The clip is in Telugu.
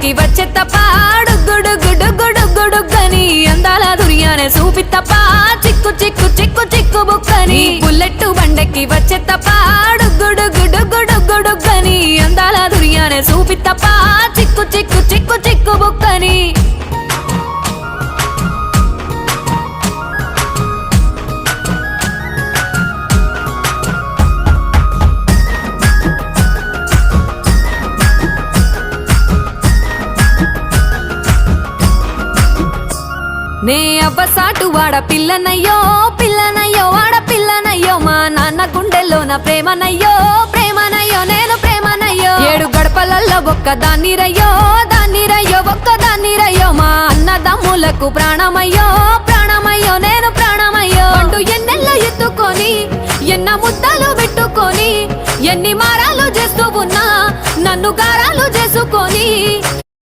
బండకి వచ్చే తప్ప గుడుగుడుగుడుగుడుగుడుగని అందాల దుర్యానే చూపి తప్ప చిక్కు చిక్కు చిక్కు చిక్కు బుక్కని బుల్లెట్టు బండకి వచ్చే తప్ప గుడుగుడుగుడుగుడుగని అందాల దుర్యానే చూపి తప్ప చిక్కు చిక్కు చిక్కు చిక్కు బుక్కని నే అవ్వసాటు వాడ పిల్లనయ్యో పిల్లనయ్యో వాడ పిల్లనయ్యో మా నాన్న గుండెల్లో నా ప్రేమనయ్యో ప్రేమనయ్యో నేను ప్రేమనయ్యో 7 గడపలల్లో ఒక్కదాన్ని రయ్యో దాన్ని రయ్యో ఒక్కదాన్ని రయ్యో మా అన్నదమ్ములకు ప్రాణమయ్యో ప్రాణమయ్యో నేను ప్రాణమయ్యో అంటూ ఎన్నెల్లో ఎత్తుకొని ఎన్న ముద్దలు పెట్టుకొని ఎన్ని మారాలు చేస్తూ ఉన్నా నన్ను గారాలు చేసుకొని